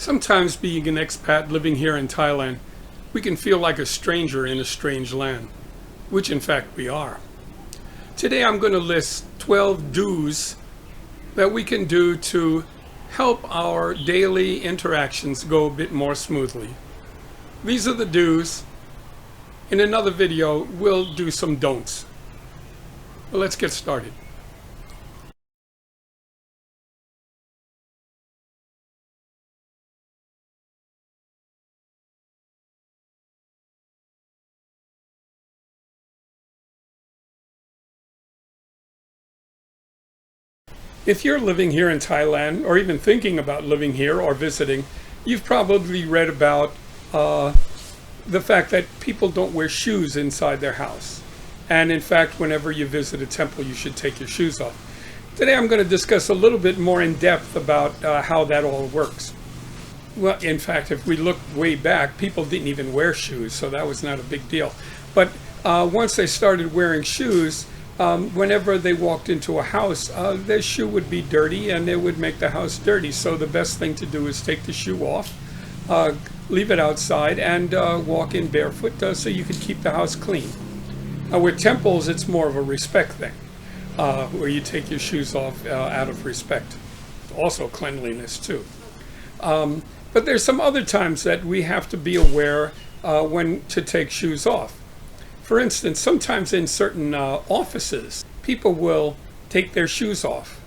Sometimes being an expat living here in Thailand, we can feel like a stranger in a strange land, which in fact we are. Today I'm going to list 12 do's that we can do to help our daily interactions go a bit more smoothly. These are the do's. In another video, we'll do some don'ts. Well, let's get started. If you're living here in Thailand, or even thinking about living here or visiting, you've probably read about the fact that people don't wear shoes inside their house. And in fact, whenever you visit a temple, you should take your shoes off. Today I'm going to discuss a little bit more in depth about how that all works. Well, in fact, if we look way back, people didn't even wear shoes, so that was not a big deal. But once they started wearing shoes, whenever they walked into a house, their shoe would be dirty and it would make the house dirty. So the best thing to do is take the shoe off, leave it outside, and walk in barefoot so you can keep the house clean. With temples, it's more of a respect thing, where you take your shoes off out of respect. Also cleanliness too. But there's some other times that we have to be aware when to take shoes off. For instance, sometimes in certain offices, people will take their shoes off.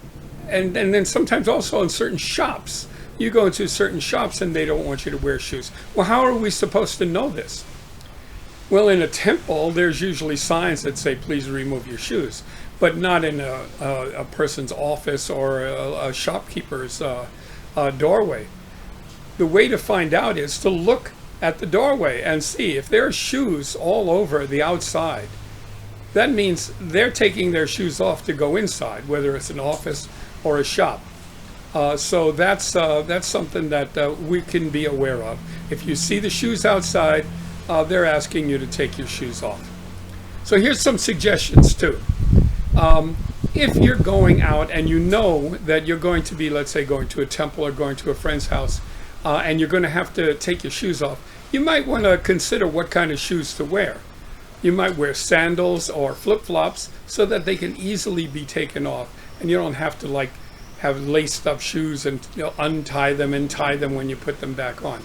And then sometimes also in certain shops. You go into certain shops and they don't want you to wear shoes. Well, how are we supposed to know this? Well, in a temple, there's usually signs that say, please remove your shoes. But not in a person's office or a shopkeeper's doorway. The way to find out is to look at the doorway and see if there are shoes all over the outside. That means they're taking their shoes off to go inside, whether it's an office or a shop. So that's something that we can be aware of. If you see the shoes outside, they're asking you to take your shoes off. So here's some suggestions too. If you're going out and you know that you're going to be, let's say, going to a temple or going to a friend's house, and you're going to have to take your shoes off, you might want to consider what kind of shoes to wear. You might wear sandals or flip-flops so that they can easily be taken off, and you don't have to have laced up shoes and untie them and tie them when you put them back on.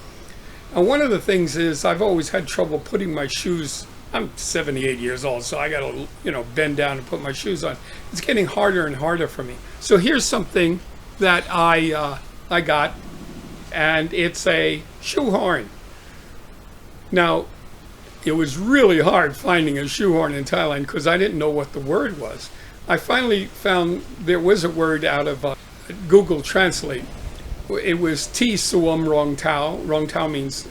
And one of the things is I've always had trouble putting my shoes. I'm 78 years old, so I got to bend down and put my shoes on. It's getting harder and harder for me. So here's something that I got, and it's a shoehorn. Now, it was really hard finding a shoehorn in Thailand because I didn't know what the word was. I finally found there was a word out of Google Translate. It was T suam rong tao. Rong tao means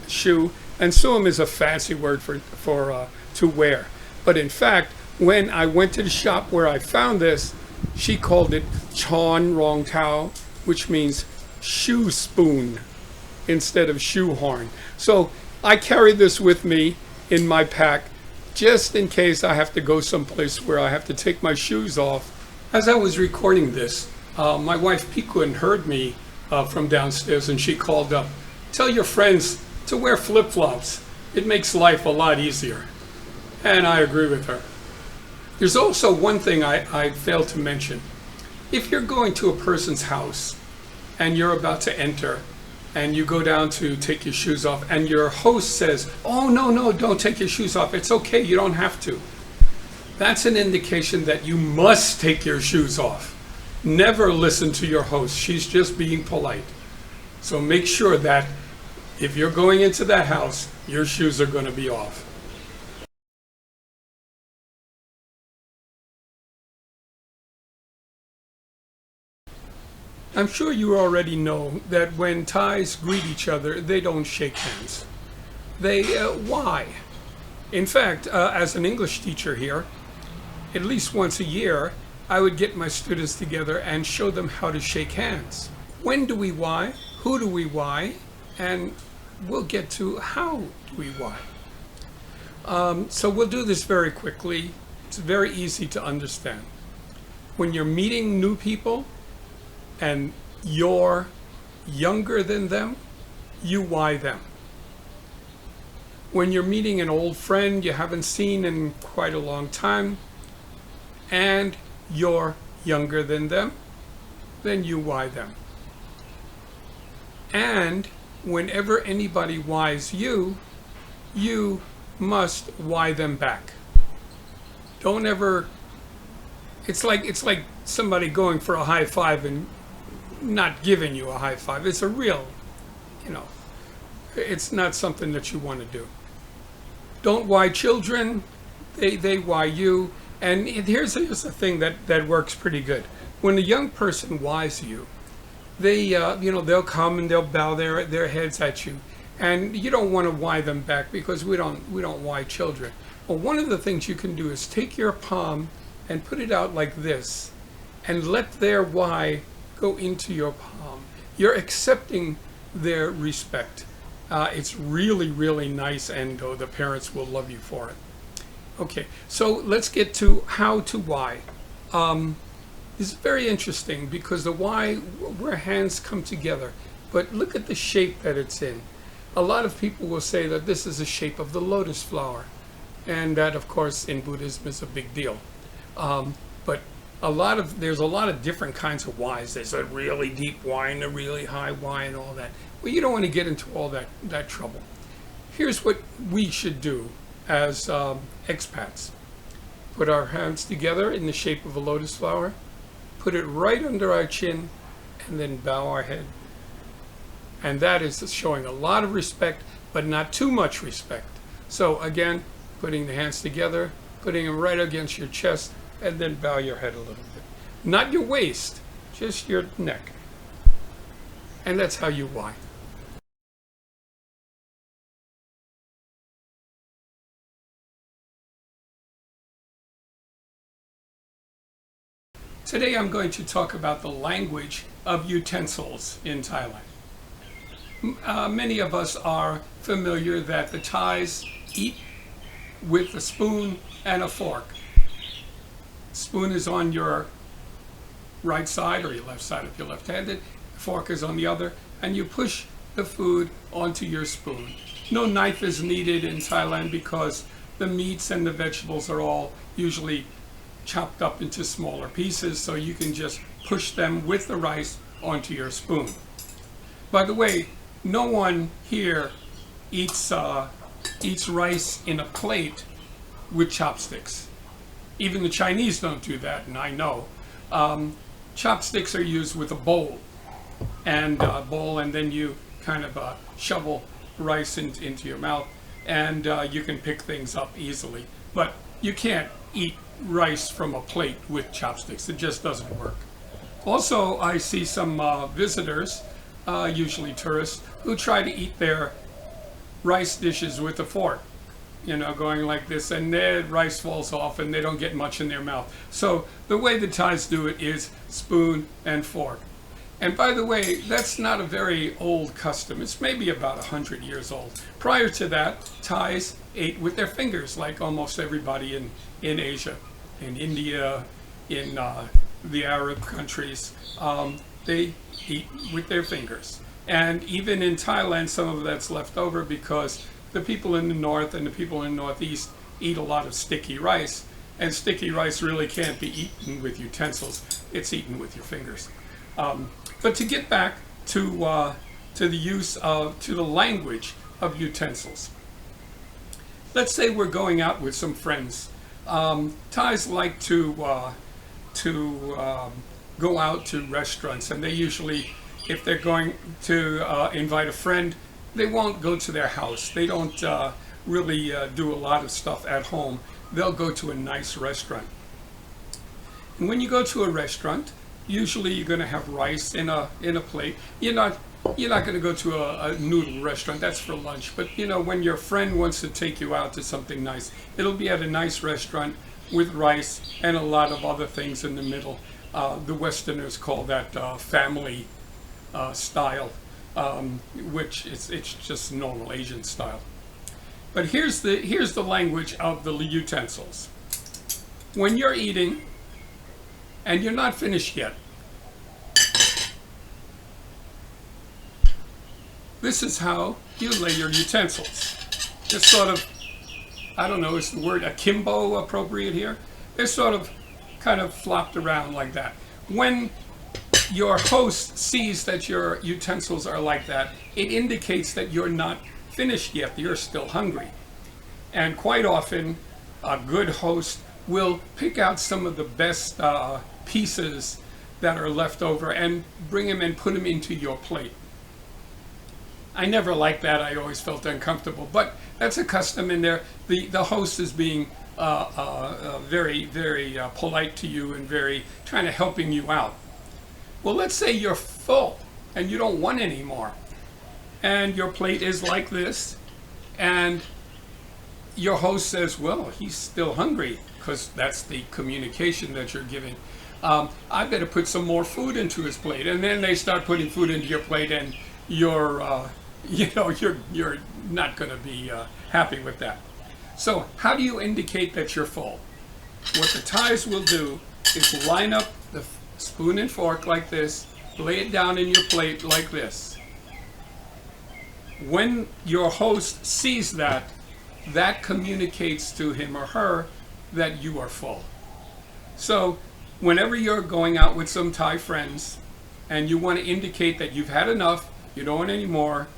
shoe, and suam is a fancy word for to wear. But in fact, when I went to the shop where I found this, she called it chon rong tao, which means shoe spoon instead of shoehorn. So I carry this with me in my pack just in case I have to go someplace where I have to take my shoes off. As I was recording this, my wife Pikun heard me from downstairs, and she called up, "Tell your friends to wear flip-flops. It makes life a lot easier." And I agree with her. There's also one thing I failed to mention. If you're going to a person's house and you're about to enter, and you go down to take your shoes off, and your host says, "Oh, no, don't take your shoes off. It's okay, you don't have to." That's an indication that you must take your shoes off. Never listen to your host. She's just being polite. So make sure that if you're going into that house, your shoes are going to be off. I'm sure you already know that when Thais greet each other, they don't shake hands. Why? In fact, as an English teacher here, at least once a year, I would get my students together and show them how to shake hands. When do we why? Who do we why? And we'll get to how do we why. So we'll do this very quickly. It's very easy to understand. When you're meeting new people, and you're younger than them, you why them. When you're meeting an old friend you haven't seen in quite a long time, and you're younger than them, then you why them. And whenever anybody whys you, you must why them back. Don't ever, it's like somebody going for a high five and not giving you a high five. It's a real, you know, it's not something that you want to do. Don't why children, they why you. And here's a thing that works pretty good. When a young person whys you, they they'll come and they'll bow their heads at you, and you don't want to why them back, because we don't why children. Well, one of the things you can do is take your palm and put it out like this, and let their why go into your palm. You're accepting their respect. It's really, really nice, and the parents will love you for it. Okay, so let's get to how to why. It's very interesting because the why, where hands come together, but look at the shape that it's in. A lot of people will say that this is the shape of the lotus flower, and that, of course, in Buddhism is a big deal. But there's a lot of different kinds of whys. There's a really deep why and a really high why and all that. Well, you don't want to get into all that trouble. Here's what we should do as expats. Put our hands together in the shape of a lotus flower, put it right under our chin, and then bow our head. And that is showing a lot of respect, but not too much respect. So again, putting the hands together, putting them right against your chest, and then bow your head a little bit. Not your waist, just your neck. And that's how you why. Today I'm going to talk about the language of utensils in Thailand. Many of us are familiar that the Thais eat with a spoon and a fork. Spoon is on your right side or your left side if you're left-handed. Fork is on the other, and you push the food onto your spoon. No knife is needed in Thailand because the meats and the vegetables are all usually chopped up into smaller pieces, so you can just push them with the rice onto your spoon. By the way, no one here eats rice in a plate with chopsticks. Even the Chinese don't do that, and I know. Chopsticks are used with a bowl, and then you kind of shovel rice into your mouth, and you can pick things up easily. But you can't eat rice from a plate with chopsticks. It just doesn't work. Also, I see some visitors, usually tourists, who try to eat their rice dishes with a fork, going like this, and their rice falls off and they don't get much in their mouth. So the way the Thais do it is spoon and fork. And by the way, that's not a very old custom. It's maybe about 100 years old. Prior to that, Thais ate with their fingers, like almost everybody in Asia, in India, in the Arab countries. They eat with their fingers. And even in Thailand, some of that's left over because the people in the north and the people in the northeast eat a lot of sticky rice. And sticky rice really can't be eaten with utensils. It's eaten with your fingers. But to get back to the language of utensils. Let's say we're going out with some friends. Thais like to go out to restaurants, and they usually, if they're going to invite a friend, they won't go to their house. They don't really do a lot of stuff at home. They'll go to a nice restaurant. And when you go to a restaurant, usually you're going to have rice in a plate. You're not going to go to a noodle restaurant. That's for lunch. But when your friend wants to take you out to something nice, it'll be at a nice restaurant with rice and a lot of other things in the middle. The Westerners call that family style, which it's just normal Asian style. But here's the language of the utensils. When you're eating and you're not finished yet, this is how you lay your utensils. Just sort of, I don't know, is the word akimbo appropriate here? They're sort of kind of flopped around like that. When your host sees that your utensils are like that, it indicates that you're not finished yet, you're still hungry. And quite often, a good host will pick out some of the best pieces that are left over and bring them and put them into your plate. I never liked that. I always felt uncomfortable, but that's a custom in there. The host is being very, very polite to you and very trying to helping you out. Well, let's say you're full and you don't want any more, and your plate is like this, and your host says, well, he's still hungry, because that's the communication that you're giving. I better put some more food into his plate. And then they start putting food into your plate, and you're not going to be happy with that. So how do you indicate that you're full? What the Thais will do is line up the spoon and fork like this, lay it down in your plate like this. When your host sees that, that communicates to him or her that you are full. So whenever you're going out with some Thai friends and you want to indicate that you've had enough, you don't want any more,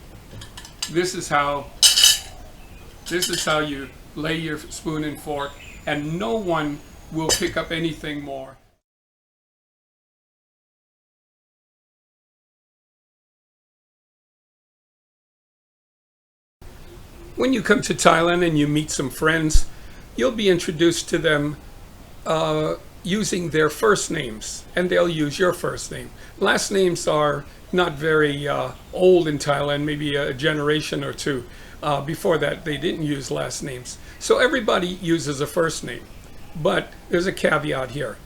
this is how you lay your spoon and fork, and no one will pick up anything more. When you come to Thailand and you meet some friends, you'll be introduced to them using their first names, and they'll use your first name. Last names are not very old in Thailand, maybe a generation or two. Before that, they didn't use last names. So everybody uses a first name, but there's a caveat here.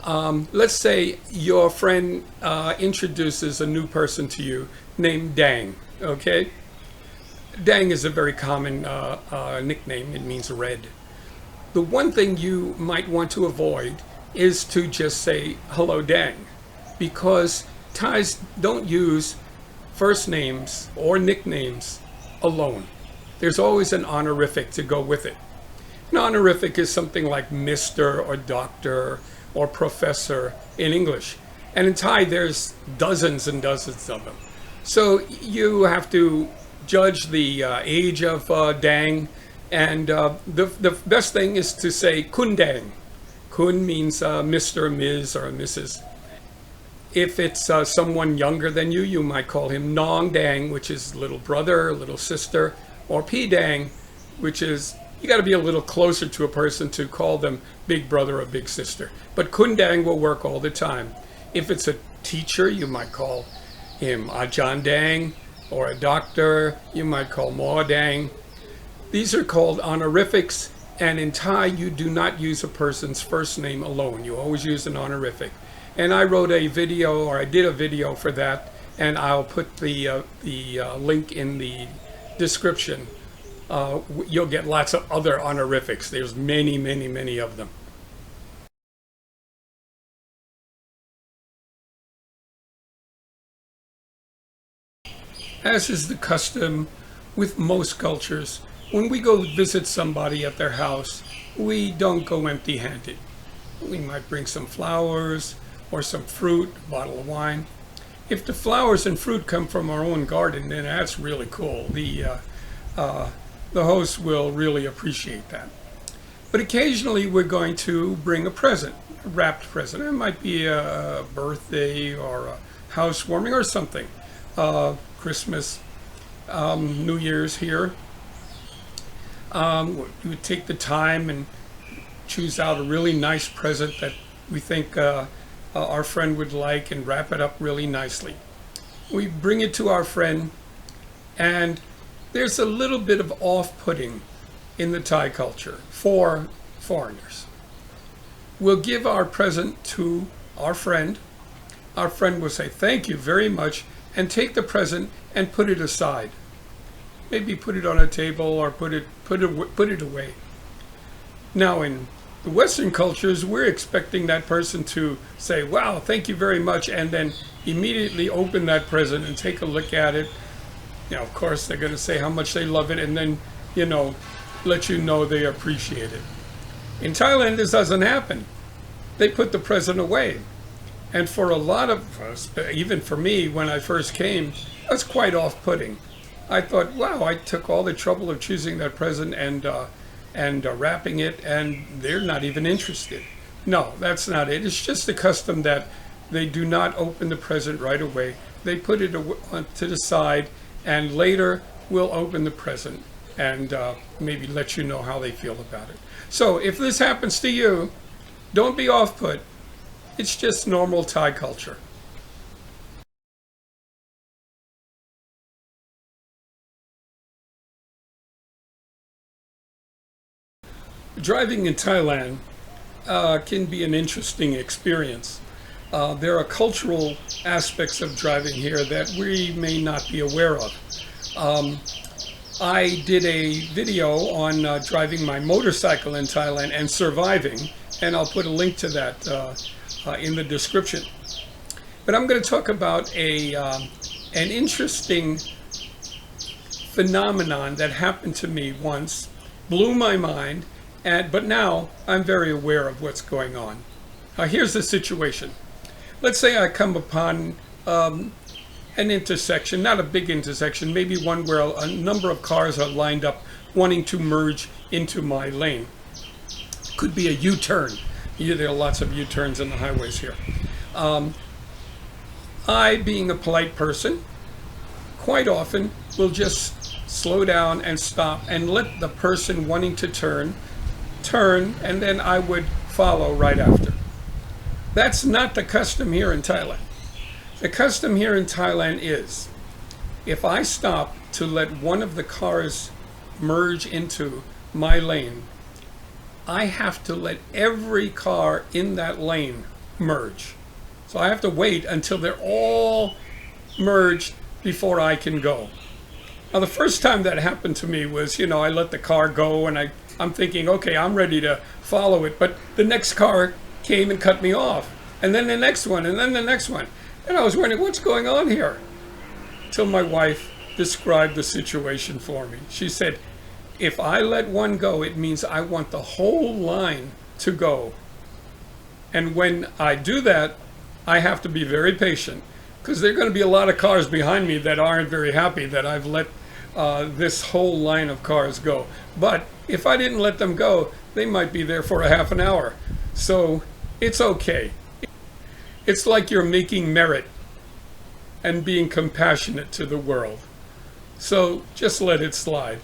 Let's say your friend introduces a new person to you named Dang, okay? Dang is a very common nickname. It means red. The one thing you might want to avoid is to just say, hello, Dang, because Thais don't use first names or nicknames alone. There's always an honorific to go with it. An honorific is something like Mr. or Doctor or Professor in English. And in Thai, there's dozens and dozens of them. So you have to judge the age of Dang, and the best thing is to say Kun Dang. Kun means Mr., Ms., or Mrs. If it's someone younger than you, you might call him Nong Dang, which is little brother, little sister, or P Dang, which is, you got to be a little closer to a person to call them big brother or big sister. But Kun Dang will work all the time. If it's a teacher, you might call him Ajahn Dang, or a doctor, you might call Mo Dang. These are called honorifics, and in Thai, you do not use a person's first name alone. You always use an honorific. And I wrote a video, or I did a video for that, and I'll put the link in the description. You'll get lots of other honorifics. There's many, many, many of them. As is the custom with most cultures, when we go visit somebody at their house, we don't go empty-handed. We might bring some flowers or some fruit, a bottle of wine. If the flowers and fruit come from our own garden, then that's really cool. The host will really appreciate that. But occasionally we're going to bring a present, a wrapped present. It might be a birthday or a housewarming or something. Christmas, New Year's here. We would take the time and choose out a really nice present that we think our friend would like and wrap it up really nicely. We bring it to our friend, and there's a little bit of off-putting in the Thai culture for foreigners. We'll give our present to our friend. Our friend will say, thank you very much, and take the present and put it aside. Maybe put it on a table or put it away. Now in the Western cultures, we're expecting that person to say, wow, thank you very much, and then immediately open that present and take a look at it Of course, they're going to say how much they love it and then, you know, let you know they appreciate it. In Thailand, this doesn't happen. They put the present away. And for a lot of us, even for me, when I first came, that's quite off-putting. I thought, wow, I took all the trouble of choosing that present and wrapping it, and they're not even interested. No, that's not it. It's just a custom that they do not open the present right away. They put it to the side, and later we'll open the present and maybe let you know how they feel about it. So if this happens to you, don't be off-put. It's just normal Thai culture. Driving in Thailand can be an interesting experience. There are cultural aspects of driving here that we may not be aware of. I did a video on driving my motorcycle in Thailand and surviving, and I'll put a link to that in the description. But I'm going to talk about an interesting phenomenon that happened to me once, blew my mind, but now I'm very aware of what's going on. Here's the situation. Let's say I come upon an intersection, not a big intersection, maybe one where a number of cars are lined up wanting to merge into my lane. Could be a U-turn. There are lots of U-turns in the highways here. I, being a polite person, quite often will just slow down and stop and let the person wanting to turn, and then I would follow right after. That's not the custom here in Thailand. The custom here in Thailand is, if I stop to let one of the cars merge into my lane, I have to let every car in that lane merge. So I have to wait until they're all merged before I can go. Now the first time that happened to me was, I let the car go and I'm thinking, okay, I'm ready to follow it, but the next car came and cut me off. And then the next one, and then the next one. And I was wondering, what's going on here? Till my wife described the situation for me. She said, if I let one go, it means I want the whole line to go. And when I do that, I have to be very patient, because there are going to be a lot of cars behind me that aren't very happy that I've let this whole line of cars go. But if I didn't let them go, they might be there for a half an hour. So it's okay. It's like you're making merit and being compassionate to the world. So just let it slide.